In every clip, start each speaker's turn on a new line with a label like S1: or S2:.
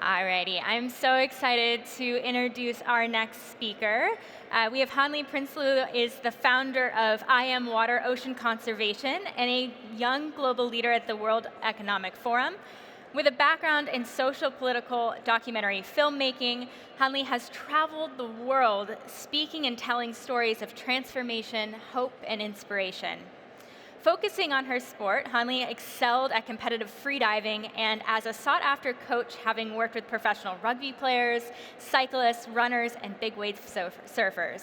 S1: Alrighty, I'm so excited to introduce our next speaker. We have Hanli Prinsloo, is the founder of I Am Water Ocean Conservation and a young global leader at the World Economic Forum. With a background in social political documentary filmmaking, Hanli has traveled the world speaking and telling stories of transformation, hope, and inspiration. Focusing on her sport, Hanli excelled at competitive freediving and as a sought-after coach, having worked with professional rugby players, cyclists, runners, and big wave surfers.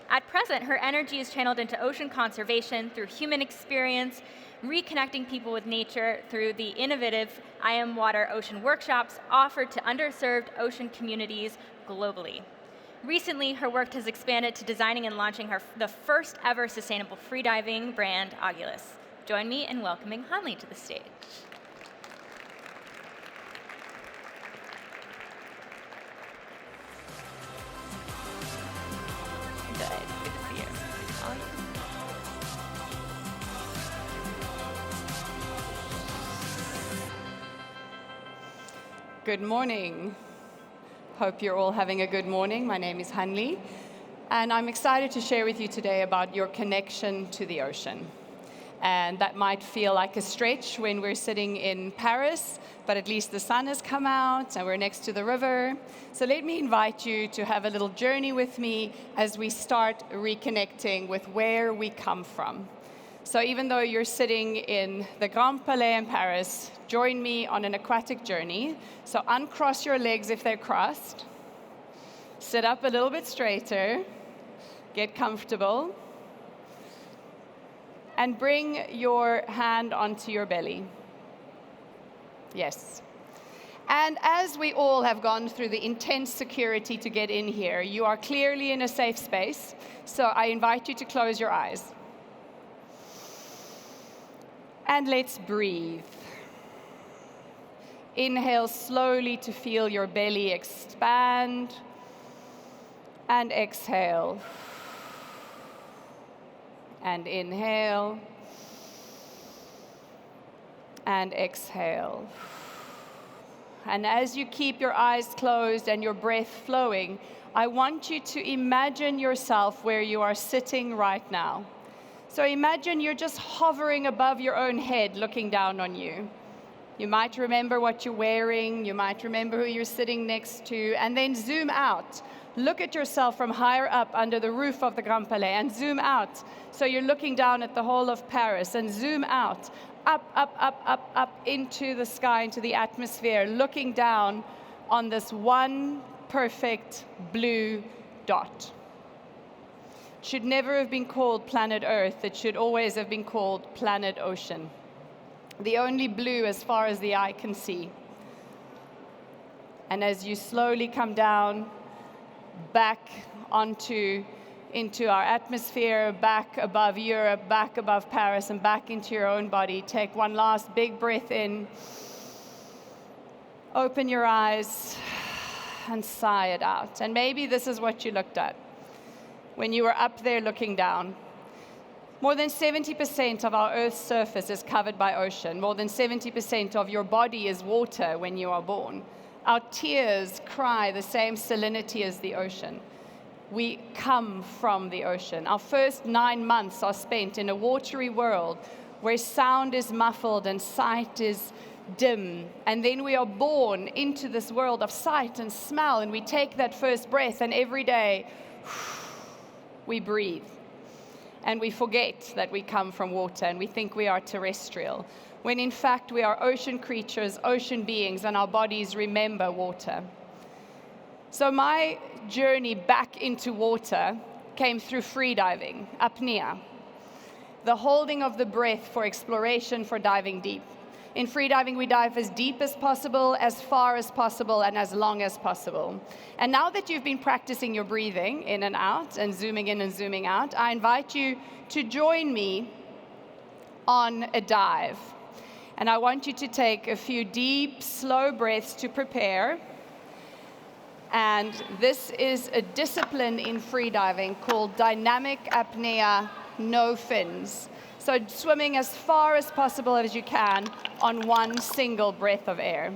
S1: At present, her energy is channeled into ocean conservation through human experience, reconnecting people with nature through the innovative I Am Water Ocean workshops offered to underserved ocean communities globally. Recently, her work has expanded to designing and launching the first ever sustainable freediving brand, Oculus. Join me in welcoming Hanli to the stage. Good to see you.
S2: Good morning. Hope you're all having a good morning. My name is Hanli, and I'm excited to share with you today about your connection to the ocean. And that might feel like a stretch when we're sitting in Paris, but at least the sun has come out and we're next to the river. So let me invite you to have a little journey with me as we start reconnecting with where we come from. So even though you're sitting in the Grand Palais in Paris, join me on an aquatic journey. So uncross your legs if they're crossed. Sit up a little bit straighter. Get comfortable. And bring your hand onto your belly. Yes. And as we all have gone through the intense security to get in here, you are clearly in a safe space. So I invite you to close your eyes. And let's breathe. Inhale slowly to feel your belly expand. And exhale. And inhale. And exhale. And as you keep your eyes closed and your breath flowing, I want you to imagine yourself where you are sitting right now. So imagine you're just hovering above your own head, looking down on you. You might remember what you're wearing, you might remember who you're sitting next to, and then zoom out. Look at yourself from higher up under the roof of the Grand Palais, and zoom out. So you're looking down at the whole of Paris, and zoom out, up into the sky, into the atmosphere, looking down on this one perfect blue dot. Should never have been called planet Earth. It should always have been called planet Ocean. The only blue as far as the eye can see. And as you slowly come down, back into our atmosphere, back above Europe, back above Paris, and back into your own body, take one last big breath in. Open your eyes and sigh it out. And maybe this is what you looked at when you were up there looking down. More than 70% of our Earth's surface is covered by ocean. More than 70% of your body is water when you are born. Our tears cry the same salinity as the ocean. We come from the ocean. Our first 9 months are spent in a watery world where sound is muffled and sight is dim. And then we are born into this world of sight and smell, and we take that first breath, and every day, we breathe, and we forget that we come from water, and we think we are terrestrial, when in fact we are ocean creatures, ocean beings, and our bodies remember water. So my journey back into water came through freediving, apnea, the holding of the breath for exploration, for diving deep. In freediving, we dive as deep as possible, as far as possible, and as long as possible. And now that you've been practicing your breathing in and out, and zooming in and zooming out, I invite you to join me on a dive. And I want you to take a few deep, slow breaths to prepare. And this is a discipline in freediving called dynamic apnea, no fins. So swimming as far as possible as you can on one single breath of air.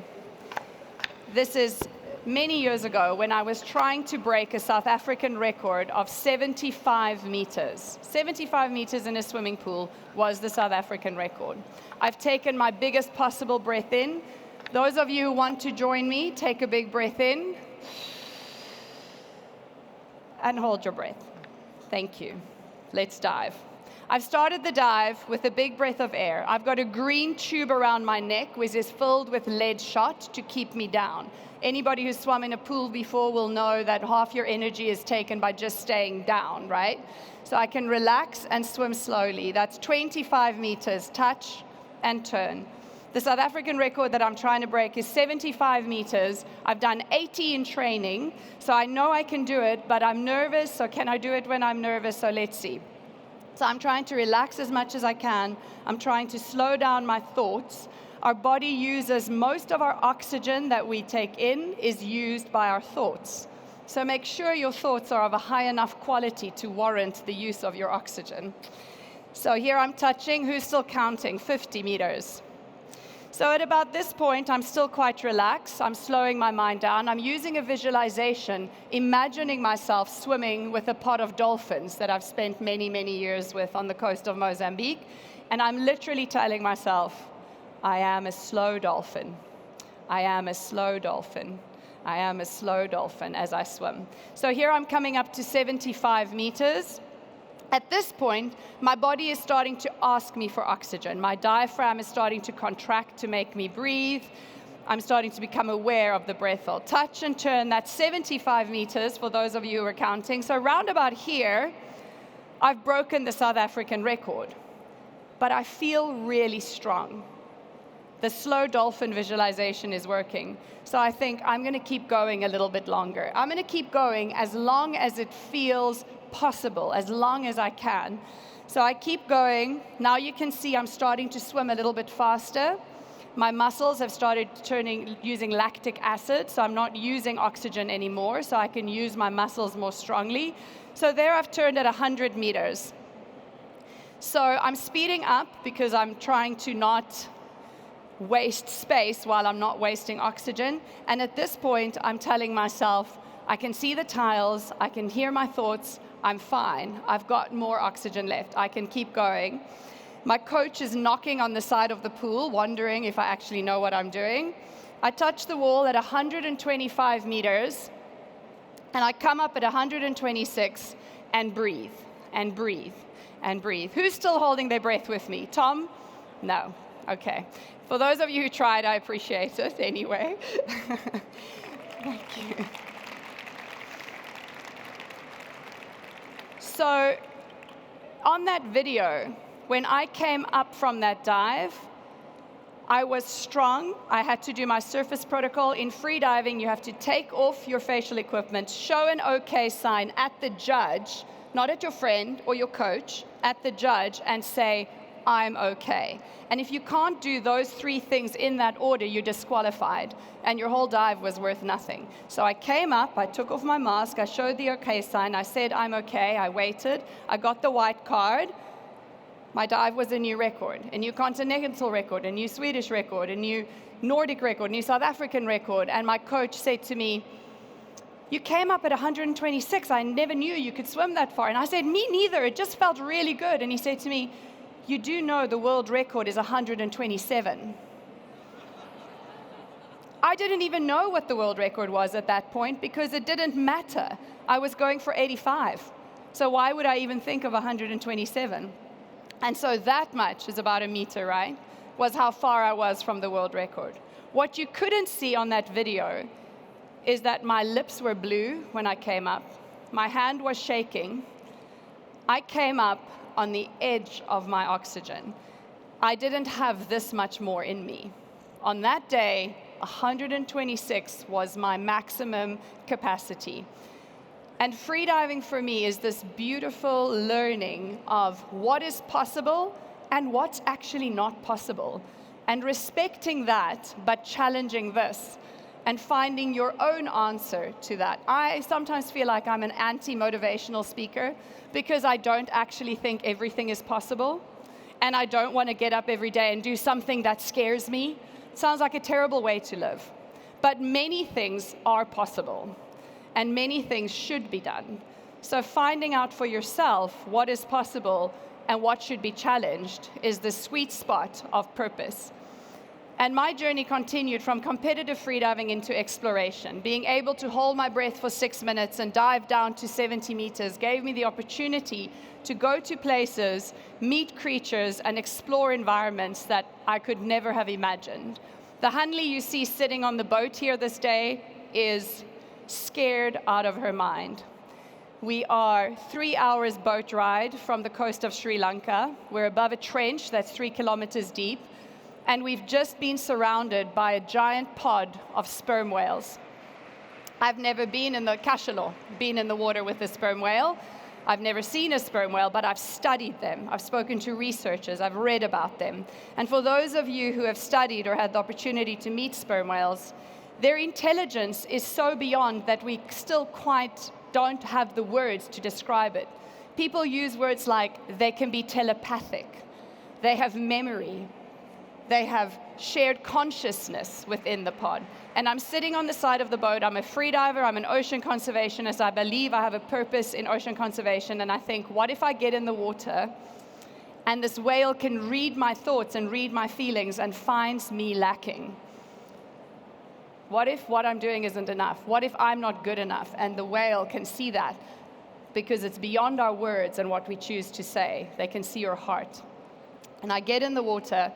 S2: This is many years ago when I was trying to break a South African record of 75 meters. 75 meters in a swimming pool was the South African record. I've taken my biggest possible breath in. Those of you who want to join me, take a big breath in and hold your breath. Thank you. Let's dive. I've started the dive with a big breath of air. I've got a green tube around my neck, which is filled with lead shot to keep me down. Anybody who's swum in a pool before will know that half your energy is taken by just staying down, right? So I can relax and swim slowly. That's 25 meters, touch and turn. The South African record that I'm trying to break is 75 meters. I've done 80 in training, so I know I can do it, but I'm nervous, so can I do it when I'm nervous? So let's see. So I'm trying to relax as much as I can. I'm trying to slow down my thoughts. Our body uses most of our oxygen that we take in is used by our thoughts. So make sure your thoughts are of a high enough quality to warrant the use of your oxygen. So here I'm touching. Who's still counting? 50 meters. So at about this point, I'm still quite relaxed. I'm slowing my mind down. I'm using a visualization, imagining myself swimming with a pod of dolphins that I've spent many, many years with on the coast of Mozambique. And I'm literally telling myself, I am a slow dolphin. I am a slow dolphin. I am a slow dolphin as I swim. So here I'm coming up to 75 meters. At this point, my body is starting to ask me for oxygen. My diaphragm is starting to contract to make me breathe. I'm starting to become aware of the breath hold. Touch and turn, that's 75 meters for those of you who are counting. So round about here, I've broken the South African record. But I feel really strong. The slow dolphin visualization is working. So I think I'm going to keep going a little bit longer. I'm going to keep going as long as it feels possible, as long as I can. So I keep going. Now you can see I'm starting to swim a little bit faster. My muscles have started using lactic acid, so I'm not using oxygen anymore, so I can use my muscles more strongly. So there I've turned at 100 meters. So I'm speeding up because I'm trying to not waste space while I'm not wasting oxygen. And at this point, I'm telling myself, I can see the tiles, I can hear my thoughts, I'm fine. I've got more oxygen left. I can keep going. My coach is knocking on the side of the pool, wondering if I actually know what I'm doing. I touch the wall at 125 meters, and I come up at 126 and breathe, and breathe, and breathe. Who's still holding their breath with me? Tom? No. Okay. For those of you who tried, I appreciate it anyway. Thank you. So on that video, when I came up from that dive, I was strong. I had to do my surface protocol. In free diving, you have to take off your facial equipment, show an OK sign at the judge, not at your friend or your coach, at the judge, and say, I'm OK. And if you can't do those three things in that order, you're disqualified, and your whole dive was worth nothing. So I came up, I took off my mask, I showed the OK sign, I said I'm OK, I waited, I got the white card. My dive was a new record, a new continental record, a new Swedish record, a new Nordic record, a new South African record, and my coach said to me, you came up at 126, I never knew you could swim that far. And I said, me neither, it just felt really good. And he said to me, you do know the world record is 127. I didn't even know what the world record was at that point because it didn't matter. I was going for 85. So why would I even think of 127? And so that much is about a meter, right? Was how far I was from the world record. What you couldn't see on that video is that my lips were blue when I came up. My hand was shaking. I came up on the edge of my oxygen. I didn't have this much more in me. On that day, 126 was my maximum capacity. And freediving for me is this beautiful learning of what is possible and what's actually not possible. And respecting that, but challenging this, and finding your own answer to that. I sometimes feel like I'm an anti-motivational speaker because I don't actually think everything is possible, and I don't want to get up every day and do something that scares me. It sounds like a terrible way to live. But many things are possible, and many things should be done. So finding out for yourself what is possible and what should be challenged is the sweet spot of purpose. And my journey continued from competitive freediving into exploration. Being able to hold my breath for 6 minutes and dive down to 70 meters gave me the opportunity to go to places, meet creatures, and explore environments that I could never have imagined. The Hanli you see sitting on the boat here this day is scared out of her mind. We are 3 hours boat ride from the coast of Sri Lanka. We're above a trench that's 3 kilometers deep, and we've just been surrounded by a giant pod of sperm whales. I've never been in the water with a sperm whale. I've never seen a sperm whale, but I've studied them. I've spoken to researchers. I've read about them. And for those of you who have studied or had the opportunity to meet sperm whales, their intelligence is so beyond that we still quite don't have the words to describe it. People use words like they can be telepathic, they have memory, they have shared consciousness within the pod. And I'm sitting on the side of the boat. I'm a freediver, I'm an ocean conservationist. I believe I have a purpose in ocean conservation. And I think, what if I get in the water and this whale can read my thoughts and read my feelings and finds me lacking? What if what I'm doing isn't enough? What if I'm not good enough? And the whale can see that because it's beyond our words and what we choose to say. They can see your heart. And I get in the water,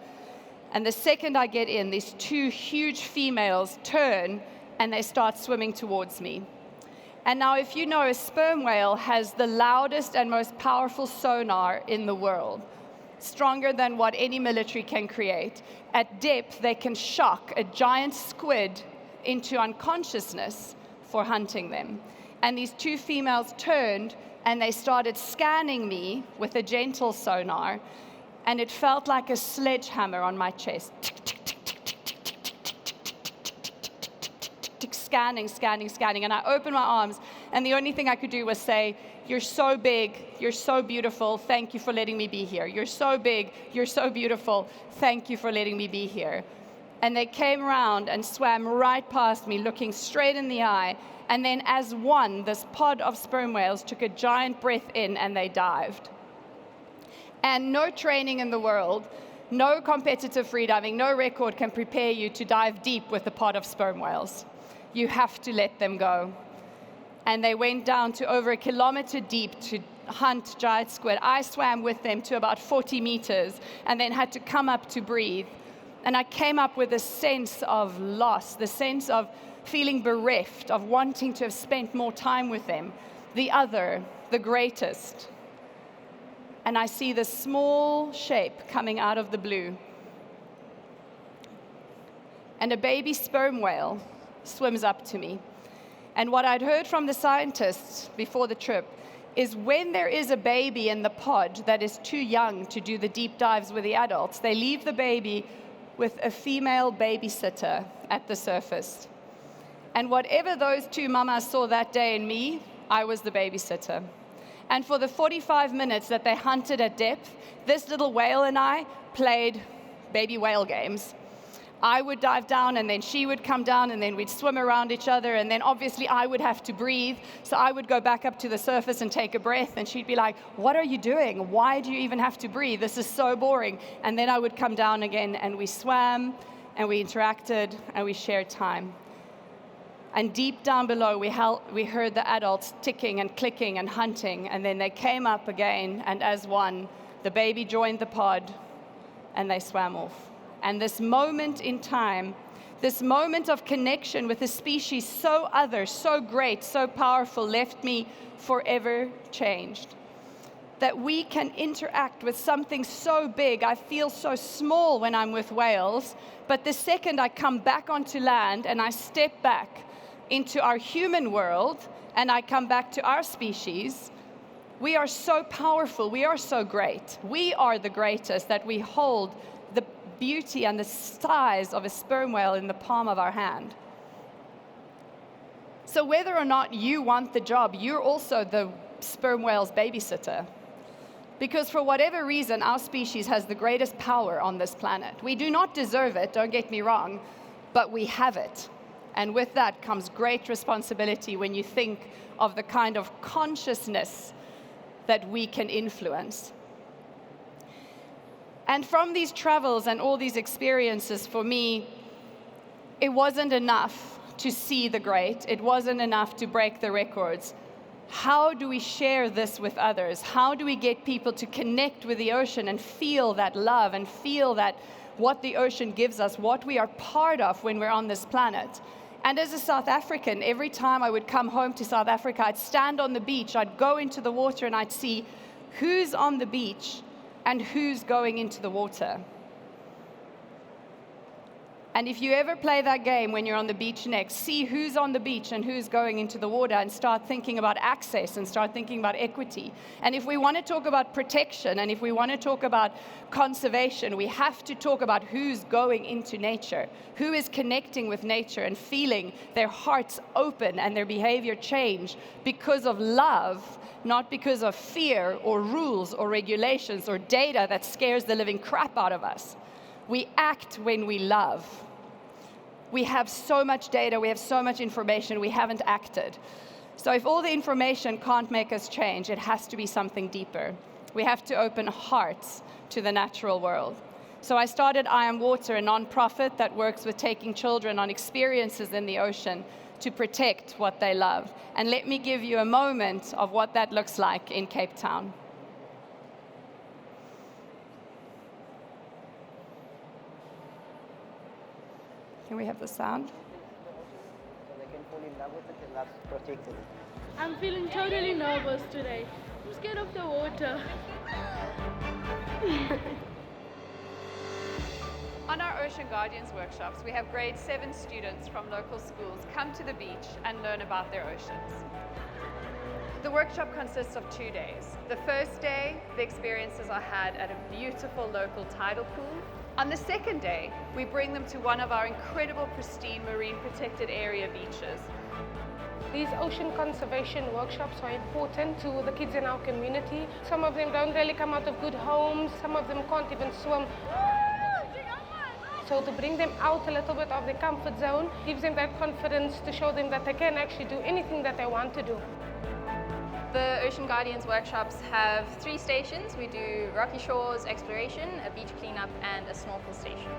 S2: and the second I get in, these two huge females turn and they start swimming towards me. And now, if you know, a sperm whale has the loudest and most powerful sonar in the world, stronger than what any military can create. At depth, they can shock a giant squid into unconsciousness for hunting them. And these two females turned and they started scanning me with a gentle sonar, and it felt like a sledgehammer on my chest. Scanning, scanning, scanning. And I opened my arms, and the only thing I could do was say, "You're so big, you're so beautiful, thank you for letting me be here. You're so big, you're so beautiful, thank you for letting me be here." And they came around and swam right past me, looking straight in the eye. And then as one, this pod of sperm whales took a giant breath in and they dived. And no training in the world, no competitive freediving, no record can prepare you to dive deep with a pod of sperm whales. You have to let them go. And they went down to over 1 kilometer deep to hunt giant squid. I swam with them to about 40 meters and then had to come up to breathe. And I came up with a sense of loss, the sense of feeling bereft, of wanting to have spent more time with them. The other, the greatest. And I see this small shape coming out of the blue. And a baby sperm whale swims up to me. And what I'd heard from the scientists before the trip is when there is a baby in the pod that is too young to do the deep dives with the adults, they leave the baby with a female babysitter at the surface. And whatever those two mamas saw that day in me, I was the babysitter. And for the 45 minutes that they hunted at depth, this little whale and I played baby whale games. I would dive down, and then she would come down, and then we'd swim around each other, and then obviously I would have to breathe, so I would go back up to the surface and take a breath, and she'd be like, "What are you doing? Why do you even have to breathe? This is so boring." And then I would come down again, and we swam, and we interacted, and we shared time. And deep down below, we heard the adults ticking and clicking and hunting, and then they came up again, and as one, the baby joined the pod, and they swam off. And this moment in time, this moment of connection with a species so other, so great, so powerful, left me forever changed. That we can interact with something so big. I feel so small when I'm with whales, but the second I come back onto land and I step back into our human world and I come back to our species, we are so powerful, we are so great. We are the greatest, that we hold the beauty and the size of a sperm whale in the palm of our hand. So whether or not you want the job, you're also the sperm whale's babysitter. Because for whatever reason, our species has the greatest power on this planet. We do not deserve it, don't get me wrong, but we have it. And with that comes great responsibility when you think of the kind of consciousness that we can influence. And from these travels and all these experiences, for me, it wasn't enough to see the great. It wasn't enough to break the records. How do we share this with others? How do we get people to connect with the ocean and feel that love and feel that what the ocean gives us, what we are part of when we're on this planet? And as a South African, every time I would come home to South Africa, I'd stand on the beach, I'd go into the water, and I'd see who's on the beach and who's going into the water. And if you ever play that game when you're on the beach next, see who's on the beach and who's going into the water, and start thinking about access and start thinking about equity. And if we want to talk about protection and if we want to talk about conservation, we have to talk about who's going into nature, who is connecting with nature and feeling their hearts open and their behavior change because of love, not because of fear or rules or regulations or data that scares the living crap out of us. We act when we love. We have so much data, we have so much information, we haven't acted. So if all the information can't make us change, it has to be something deeper. We have to open hearts to the natural world. So I started I Am Water, a nonprofit that works with taking children on experiences in the ocean to protect what they love. And let me give you a moment of what that looks like in Cape Town. Can we have the sound?
S3: So they can fall in love with it and love protecting it.
S4: I'm feeling totally nervous today. I'm scared of the water.
S2: On our Ocean Guardians workshops, we have grade 7 students from local schools come to the beach and learn about their oceans. The workshop consists of 2 days. The first day, the experiences are had at a beautiful local tidal pool. On the second day, we bring them to one of our incredible pristine marine protected area beaches.
S4: These ocean conservation workshops are important to the kids in our community. Some of them don't really come out of good homes. Some of them can't even swim. So to bring them out a little bit of their comfort zone gives them that confidence to show them that they can actually do anything that they want to do.
S5: The Ocean Guardians workshops have 3 stations. We do rocky shores exploration, a beach cleanup, and a snorkel station.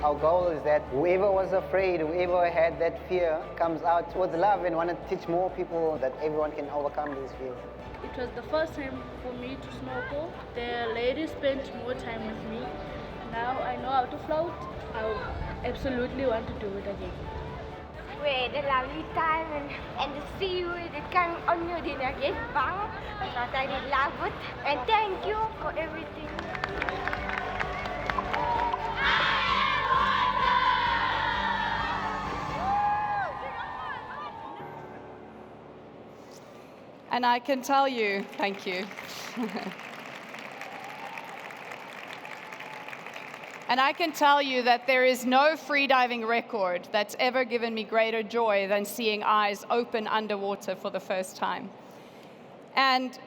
S3: Our goal is that whoever was afraid, whoever had that fear, comes out with love and want to teach more people that everyone can overcome this fear.
S6: It was the first time for me to snorkel. The ladies spent more time with me. Now I know how to float. I absolutely want to do it again.
S7: We had a lovely time and the sea that came on you didn't get bang. But I did love it. And thank you for everything.
S2: And I can tell you, thank you. And I can tell you that there is no freediving record that's ever given me greater joy than seeing eyes open underwater for the first time. And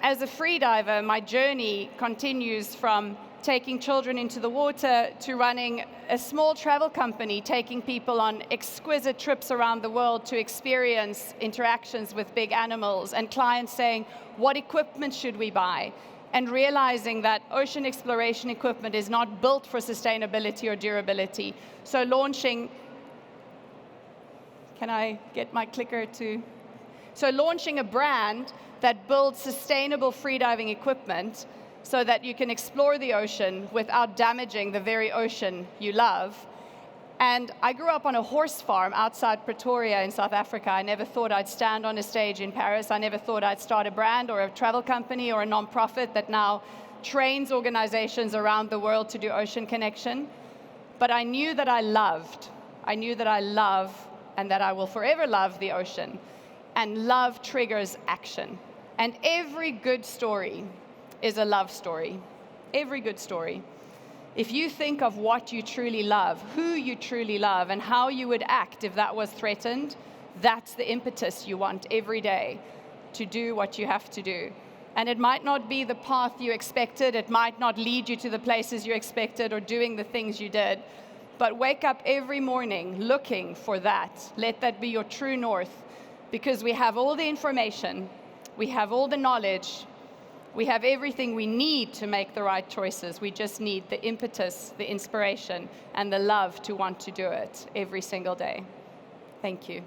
S2: as a freediver, my journey continues from taking children into the water to running a small travel company, taking people on exquisite trips around the world to experience interactions with big animals, and clients saying, what equipment should we buy? And realizing that ocean exploration equipment is not built for sustainability or durability. So launching, can I get my clicker to? So launching a brand that builds sustainable freediving equipment so that you can explore the ocean without damaging the very ocean you love. And I grew up on a horse farm outside Pretoria in South Africa. I never thought I'd stand on a stage in Paris. I never thought I'd start a brand or a travel company or a nonprofit that now trains organizations around the world to do ocean connection. But I knew that I loved. I knew that I love and that I will forever love the ocean. And love triggers action. And every good story is a love story. Every good story. If you think of what you truly love, who you truly love, and how you would act if that was threatened, that's the impetus you want every day to do what you have to do. And it might not be the path you expected, it might not lead you to the places you expected or doing the things you did, But wake up every morning looking for that. Let that be your true north, because we have all the information, we have all the knowledge, we have everything we need to make the right choices. We just need the impetus, the inspiration, and the love to want to do it every single day. Thank you.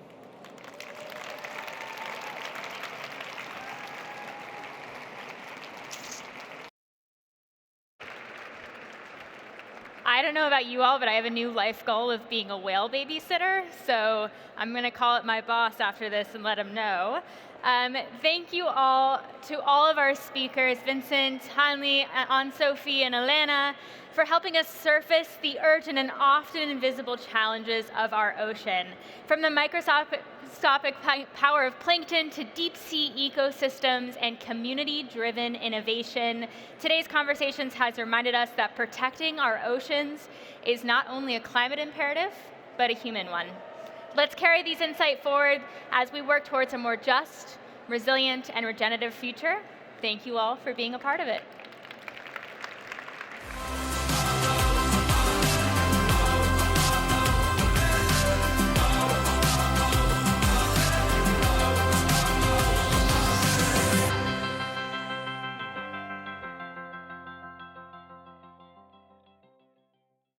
S1: I don't know about you all, but I have a new life goal of being a whale babysitter, so I'm going to call up my boss after this and let him know. Thank you all to all of our speakers, Vincent, Hanli, Anne-Sophie, and Elena, for helping us surface the urgent and often invisible challenges of our ocean. From the microscopic power of plankton to deep sea ecosystems and community-driven innovation, today's conversations has reminded us that protecting our oceans is not only a climate imperative, but a human one. Let's carry these insights forward as we work towards a more just, resilient, and regenerative future. Thank you all for being a part of it.